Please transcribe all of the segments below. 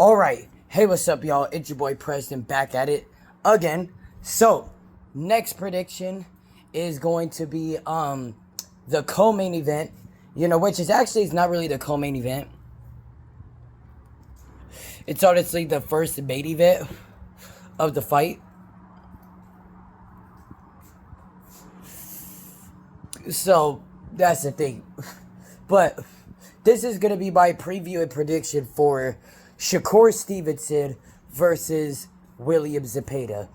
Alright, hey, what's up, y'all? It's your boy Preston back at it again. So, next prediction is going to be the co-main event, which is actually it's not really the co-main event. It's honestly the first main event of the fight. So, that's the thing. But this is going to be my preview and prediction for Shakur Stevenson versus William Zepeda,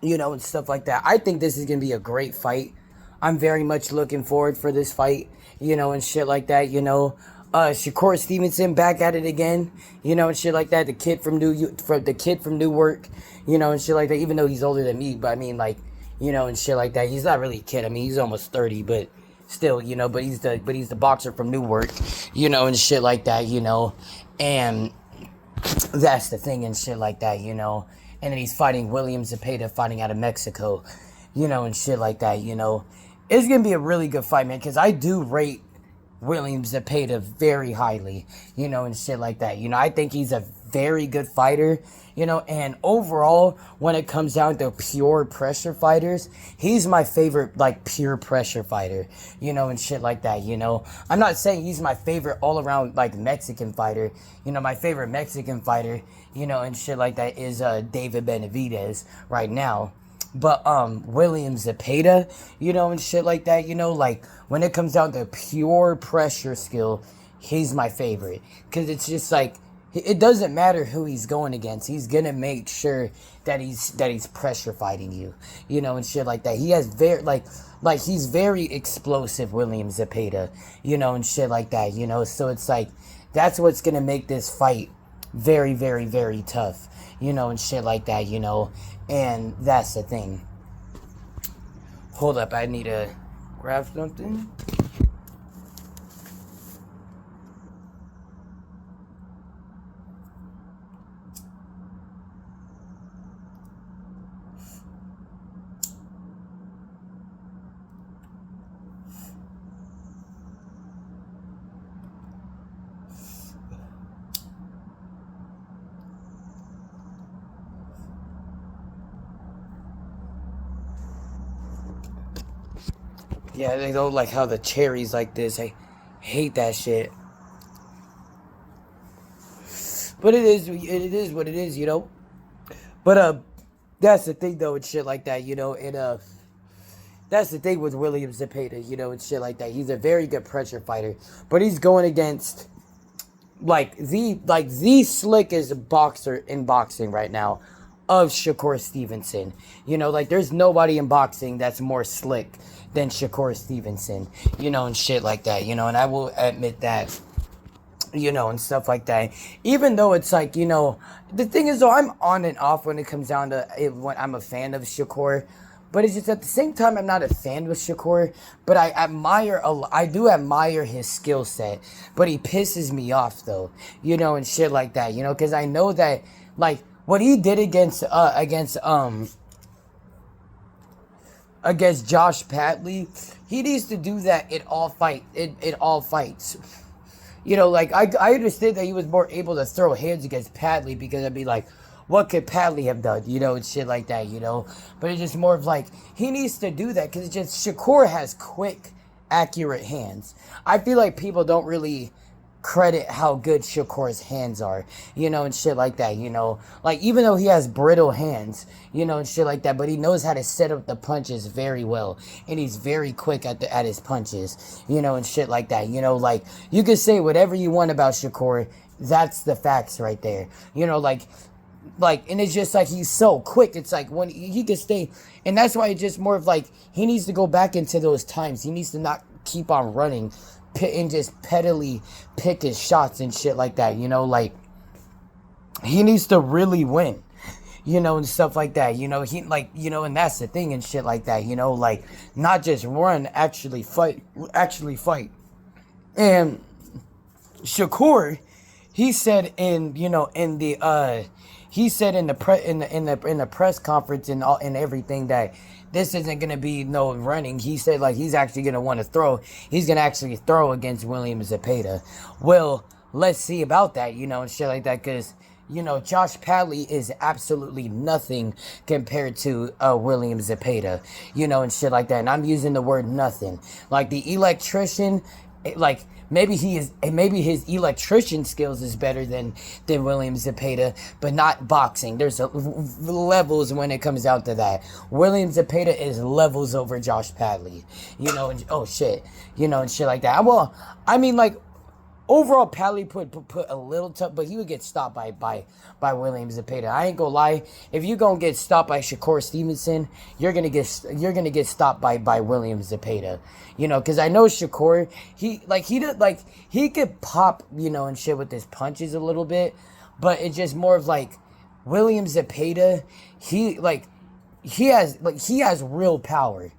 and stuff like that. I think this is going to be a great fight. I'm very much looking forward for this fight, and shit like that, Shakur Stevenson back at it again, and shit like that. The kid from Newark, and shit like that. Even though he's older than me, but I mean, like, and shit like that. He's not really a kid. I mean, he's almost 30, but still, but he's the boxer from Newark, and shit like that, and that's the thing and shit like that, and then he's fighting William Zepeda, fighting out of Mexico, and shit like that, it's gonna be a really good fight, man, because I do rate William Zepeda very highly, and shit like that, I think he's a very good fighter, and overall, when it comes down to pure pressure fighters, he's my favorite, like, pure pressure fighter, and shit like that, I'm not saying he's my favorite all-around, like, Mexican fighter, my favorite Mexican fighter, and shit like that is, David Benavidez right now. But, William Zepeda, and shit like that, like, when it comes down to pure pressure skill, he's my favorite. Because it's just, like, it doesn't matter who he's going against. He's gonna make sure that he's pressure fighting you, and shit like that. He has he's very explosive, William Zepeda, and shit like that, So it's like, that's what's gonna make this fight very, very, very tough, and shit like that, and that's the thing. Hold up, I need to grab something. Yeah, they don't like how the cherries like this. I hate that shit. But it is what it is, But that's the thing though, and shit like that, and that's the thing with William Zepeda, and shit like that. He's a very good pressure fighter, but he's going against the slickest boxer in boxing right now, of Shakur Stevenson. There's nobody in boxing that's more slick than Shakur Stevenson, and shit like that, and I will admit that, and stuff like that. Even though it's like, the thing is though, I'm on and off when it comes down to it, when I'm a fan of Shakur. But it's just at the same time, I'm not a fan with Shakur, but I do admire his skill set. But he pisses me off though, and shit like that, because I know that, like, what he did against Josh Padley, he needs to do that in all fights. I understand that he was more able to throw hands against Padley, because I'd be like, what could Padley have done, and shit like that, But it's just more of like, he needs to do that, because it's just, Shakur has quick, accurate hands. I feel like people don't really credit how good Shakur's hands are, and shit like that, Like, even though he has brittle hands, and shit like that, but he knows how to set up the punches very well, and he's very quick at his punches, and shit like that, Like, you can say whatever you want about Shakur, that's the facts right there, and it's just like, he's so quick. It's like, when he can stay, and that's why it's just more of like, he needs to go back into those times. He needs to not keep on running and just pettily pick his shots and shit like that, Like, he needs to really win, and stuff like that, he, like, and that's the thing and shit like that, Like, not just run, actually fight. And Shakur, he said in the press conference and all and everything, that this isn't gonna be no running. He said, like, he's actually gonna want to throw. He's gonna actually throw against William Zepeda. Well, let's see about that, and shit like that, because, Josh Padley is absolutely nothing compared to William Zepeda, and shit like that. And I'm using the word nothing. Like, the electrician, like, maybe his electrician skills is better than William Zepeda, but not boxing. There's levels when it comes out to that. William Zepeda is levels over Josh Padley, and oh shit, and shit like that. Well, I mean, like, overall, Padley put a little tough, but he would get stopped by William Zepeda. I ain't gonna lie. If you gonna get stopped by Shakur Stevenson, you're gonna get stopped by William Zepeda. Because I know Shakur, he could pop, and shit with his punches a little bit, but it's just more of like William Zepeda. He has real power.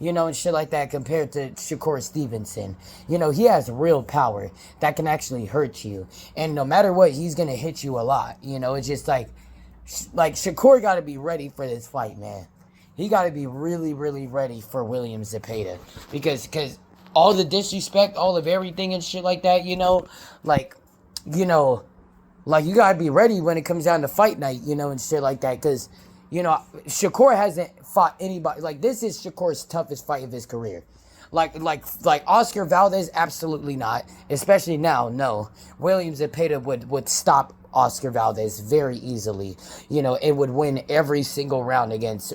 And shit like that compared to Shakur Stevenson. He has real power that can actually hurt you. And no matter what, he's going to hit you a lot. It's just like Shakur got to be ready for this fight, man. He got to be really, really ready for William Zepeda. Because all the disrespect, all of everything and shit like that, you got to be ready when it comes down to fight night, and shit like that. Because Shakur hasn't fought anybody. Like, this is Shakur's toughest fight of his career. Like Oscar Valdez, absolutely not. Especially now, no. William Zepeda would stop Oscar Valdez very easily. It would win every single round against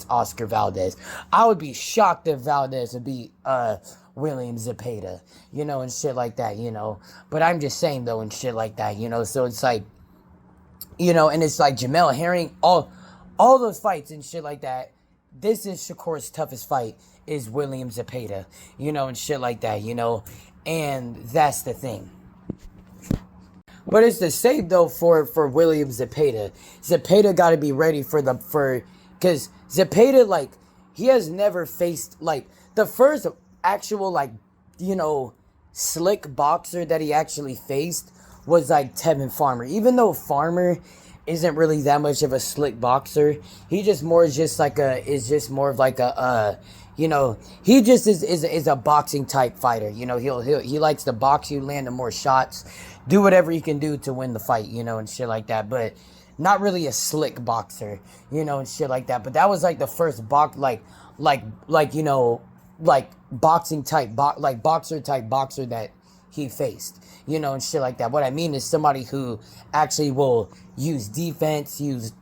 Oscar Valdez. I would be shocked if Valdez would beat William Zepeda, and shit like that, But I'm just saying, though, and shit like that, So it's like, and it's like Jamel Herring, all those fights and shit like that. This is Shakur's toughest fight is William Zepeda, and shit like that, and that's the thing. But it's the same though for William Zepeda. Zepeda got to be ready because Zepeda, like, he has never faced, like, the first actual, like, slick boxer that he actually faced was like Tevin Farmer. Even though Farmer isn't really that much of a slick boxer. He just more of like a he just is a boxing type fighter. He likes to box you, land more shots, do whatever he can do to win the fight, and shit like that. But not really a slick boxer, and shit like that. But that was like the first boxing type boxer type boxer that he faced, and shit like that. What I mean is somebody who actually will use defense, use,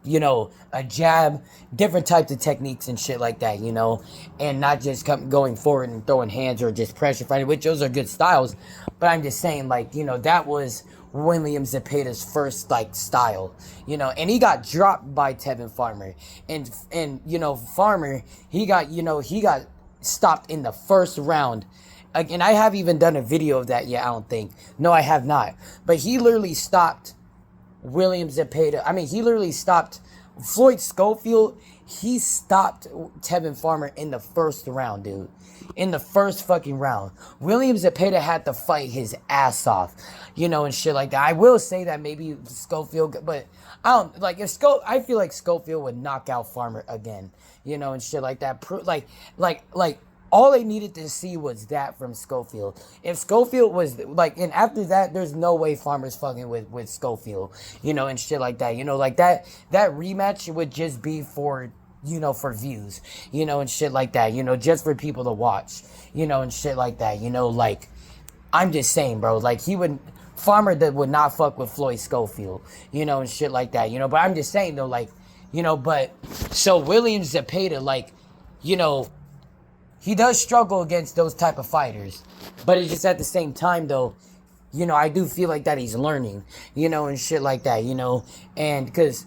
a jab, different types of techniques and shit like that, and not just going forward and throwing hands or just pressure fighting, which those are good styles. But I'm just saying, like, that was William Zepeda's first, like, style, and he got dropped by Tevin Farmer. And Farmer, he got stopped in the first round. And I haven't even done a video of that yet, I don't think. No, I have not. But he literally stopped William Zepeda. I mean, he literally stopped Floyd Schofield. He stopped Tevin Farmer in the first round, dude. In the first fucking round. William Zepeda had to fight his ass off, and shit like that. I will say that maybe Schofield, but I don't, like, I feel like Schofield would knock out Farmer again, and shit like that. Like, all they needed to see was that from Schofield. If Schofield was, like, and after that, there's no way Farmer's fucking with Schofield, and shit like that. Like, that rematch would just be for, for views, and shit like that, just for people to watch, and shit like that, like, I'm just saying, bro, like, Farmer that would not fuck with Floyd Schofield, and shit like that, but I'm just saying, though, like, but, so William Zepeda, like, he does struggle against those type of fighters. But it's just at the same time, though, I do feel like that he's learning, and shit like that, and because,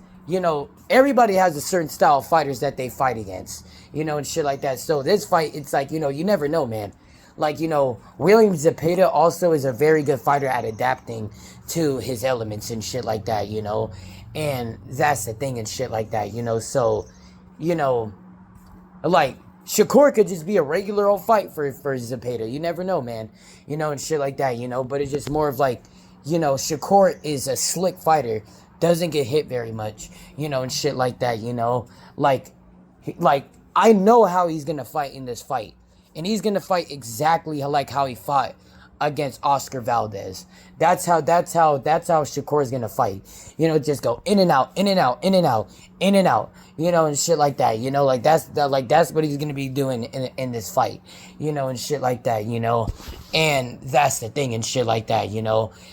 everybody has a certain style of fighters that they fight against, and shit like that. So this fight, it's like, you never know, man. Like, William Zepeda also is a very good fighter at adapting to his elements and shit like that, and that's the thing and shit like that, so, like, Shakur could just be a regular old fight for Zepeda. You never know, man. And shit like that, But it's just more of like, Shakur is a slick fighter. Doesn't get hit very much, and shit like that, Like, I know how he's going to fight in this fight. And he's going to fight exactly like how he fought against Oscar Valdez. That's how Shakur's gonna fight. Just go in and out, in and out, in and out, in and out, and shit like that. Like that's what he's gonna be doing in this fight, and shit like that, and that's the thing and shit like that,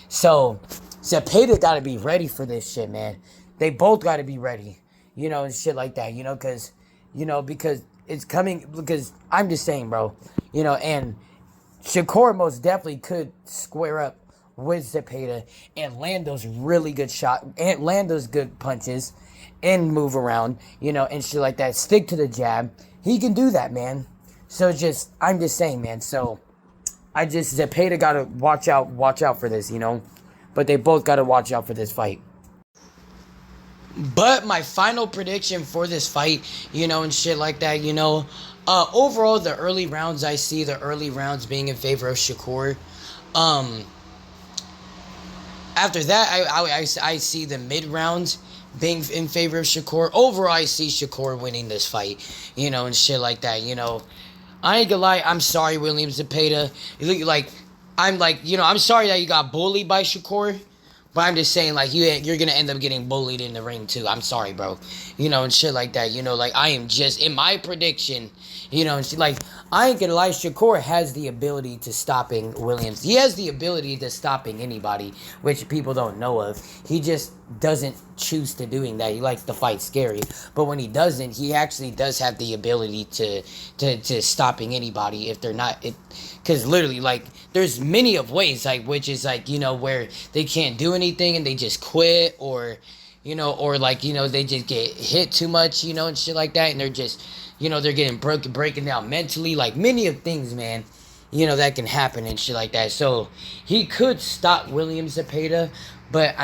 So Zepeda gotta be ready for this shit, man. They both gotta be ready, and shit like that, because it's coming. Because I'm just saying, bro, and Shakur most definitely could square up with Zepeda and land those really good shots and land those good punches and move around, and shit like that. Stick to the jab. He can do that, man. So I'm just saying, man. So Zepeda gotta watch out for this, But they both gotta watch out for this fight. But my final prediction for this fight, and shit like that, overall, the early rounds, I see the early rounds being in favor of Shakur. After that, I see the mid rounds being in favor of Shakur. Overall, I see Shakur winning this fight, and shit like that, I ain't gonna lie, I'm sorry, William Zepeda. I'm sorry that you got bullied by Shakur. But I'm just saying, you're going to end up getting bullied in the ring, too. I'm sorry, bro. And shit like that. I am just, in my prediction, and I ain't going to lie, Shakur has the ability to stopping Williams. He has the ability to stopping anybody, which people don't know of. He just doesn't choose to doing that. He likes to fight scary. But when he doesn't, he actually does have the ability to stopping anybody if they're not... Because literally, there's many of ways, which is, where they can't do anything and they just quit, or they just get hit too much, and shit like that, and they're just, they're getting breaking down mentally, many of things, man, that can happen and shit like that. So, he could stop William Zepeda, but,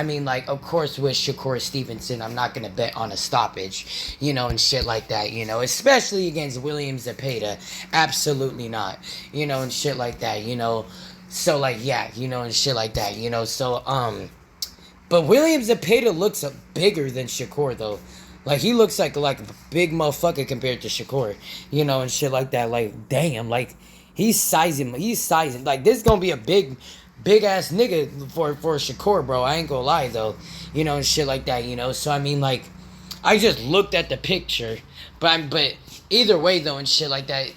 of course, with Shakur Stevenson, I'm not going to bet on a stoppage, and shit like that, especially against William Zepeda. Absolutely not, and shit like that, So, yeah, and shit like that, So, but William Zepeda looks bigger than Shakur, though. He looks like a big motherfucker compared to Shakur, and shit like that. Damn, he's sizing. This is gonna be a big ass nigga for Shakur, bro. I ain't gonna lie, though, and shit like that, So, I just looked at the picture, but either way, though, and shit like that,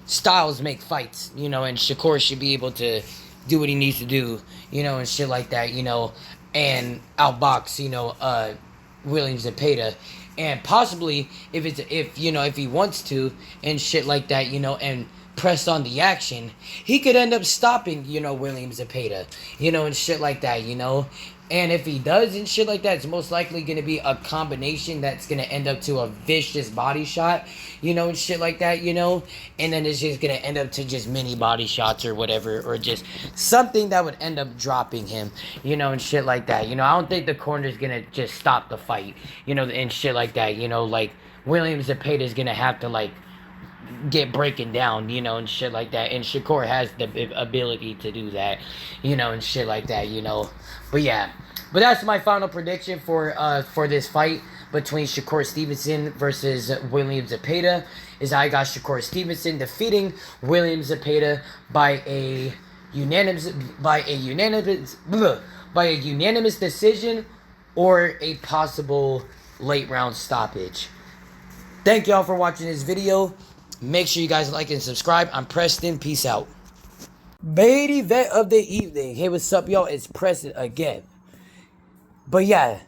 styles make fights, and Shakur should be able to do what he needs to do, and shit like that, and outbox, William Zepeda, and possibly if he wants to and shit like that, and press on the action, he could end up stopping, William Zepeda, and shit like that, And if he does and shit like that, it's most likely going to be a combination that's going to end up to a vicious body shot, and shit like that, And then it's just going to end up to just mini body shots or whatever, or just something that would end up dropping him, and shit like that. I don't think the corner's going to just stop the fight, and shit like that, William Zepeda is going to have to, get breaking down, and shit like that. And Shakur has the ability to do that, and shit like that, But yeah, but that's my final prediction for this fight between Shakur Stevenson versus William Zepeda. Is I got Shakur Stevenson defeating William Zepeda by a unanimous decision or a possible late round stoppage. Thank y'all for watching this video. Make sure you guys like and subscribe. I'm Preston. Peace out. Main event of the evening. Hey, what's up, y'all? It's Preston again. But yeah,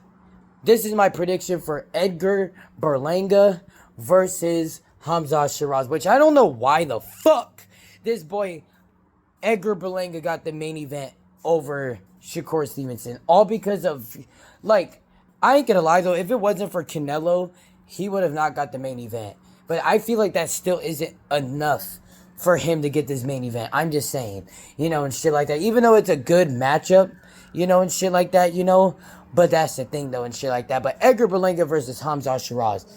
this is my prediction for Edgar Berlanga versus Hamza Shiraz, which I don't know why the fuck this boy Edgar Berlanga got the main event over Shakur Stevenson. All because of, I ain't gonna lie though, if it wasn't for Canelo, he would have not got the main event. But I feel like that still isn't enough for him to get this main event. I'm just saying, and shit like that. Even though it's a good matchup, and shit like that, But that's the thing, though, and shit like that. But Edgar Berlanga versus Hamza Shiraz.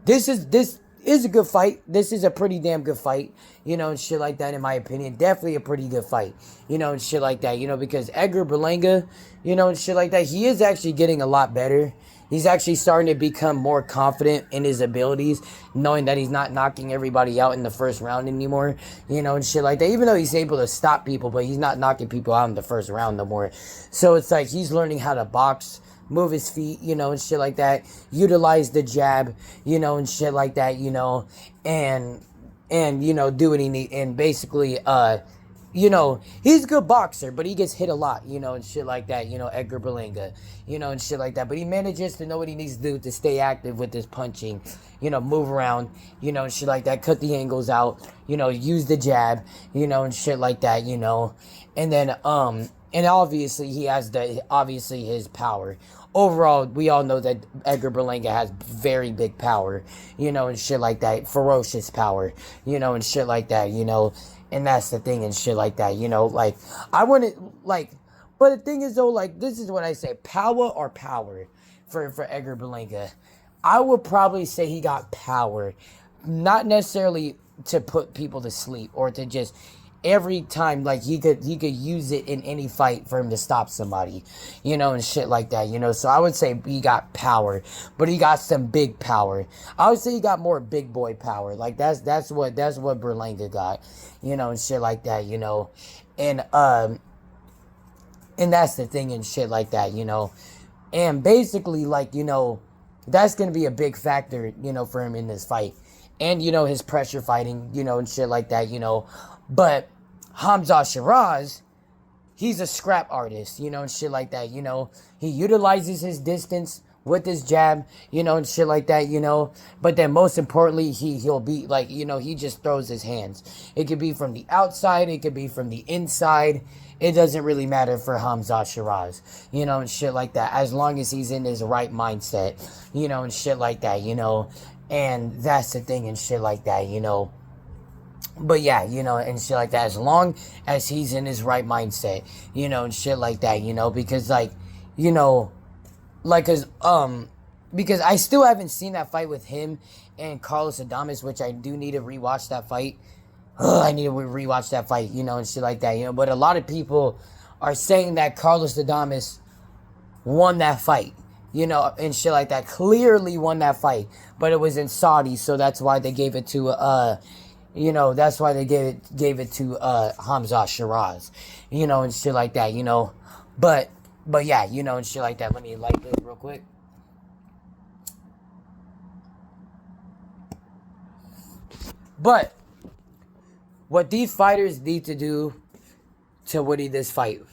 This is a good fight. This is a pretty damn good fight, and shit like that, in my opinion. Definitely a pretty good fight, and shit like that, because Edgar Berlanga, and shit like that, he is actually getting a lot better, He's actually starting to become more confident in his abilities, knowing that he's not knocking everybody out in the first round anymore, and shit like that. Even though he's able to stop people, but he's not knocking people out in the first round no more. So it's like he's learning how to box, move his feet, and shit like that, utilize the jab, and shit like that, and do what he need, and basically, he's a good boxer, but he gets hit a lot, and shit like that, Edgar Berlanga, and shit like that. But he manages to know what he needs to do to stay active with his punching, move around, and shit like that, cut the angles out, use the jab, and shit like that, and then, and obviously he has obviously his power. Overall, we all know that Edgar Berlanga has very big power, and shit like that, ferocious power, and shit like that, and that's the thing and shit like that, like, I wouldn't, like, but the thing is, though, like, this is what I say, power or power for Edgar Berlanga. I would probably say he got power, not necessarily to put people to sleep or to just every time, like, he could use it in any fight for him to stop somebody, and shit like that, so I would say he got power, but he got some big power. I would say he got more big boy power, like, that's what Berlanga got, and shit like that, and that's the thing and shit like that, and basically, like, that's gonna be a big factor, for him in this fight, and, his pressure fighting, and shit like that, but Hamza Shiraz, he's a scrap artist, and shit like that, he utilizes his distance with his jab, and shit like that, but then most importantly, he'll be, like, he just throws his hands. It could be from the outside, it could be from the inside, it doesn't really matter for Hamza Shiraz, and shit like that, as long as he's in his right mindset, and shit like that, and that's the thing and shit like that, but yeah, and shit like that, as long as he's in his right mindset, and shit like that, because, like, like, because I still haven't seen that fight with him and Carlos Adames, which I do need to rewatch that fight. I need to rewatch that fight, and shit like that, but a lot of people are saying that Carlos Adames won that fight, and shit like that, clearly won that fight, but it was in Saudi, so that's why they gave it to, that's why they gave it to Hamza Shiraz, and shit like that, but yeah, and shit like that. Let me light this real quick. But what these fighters need to do to win this fight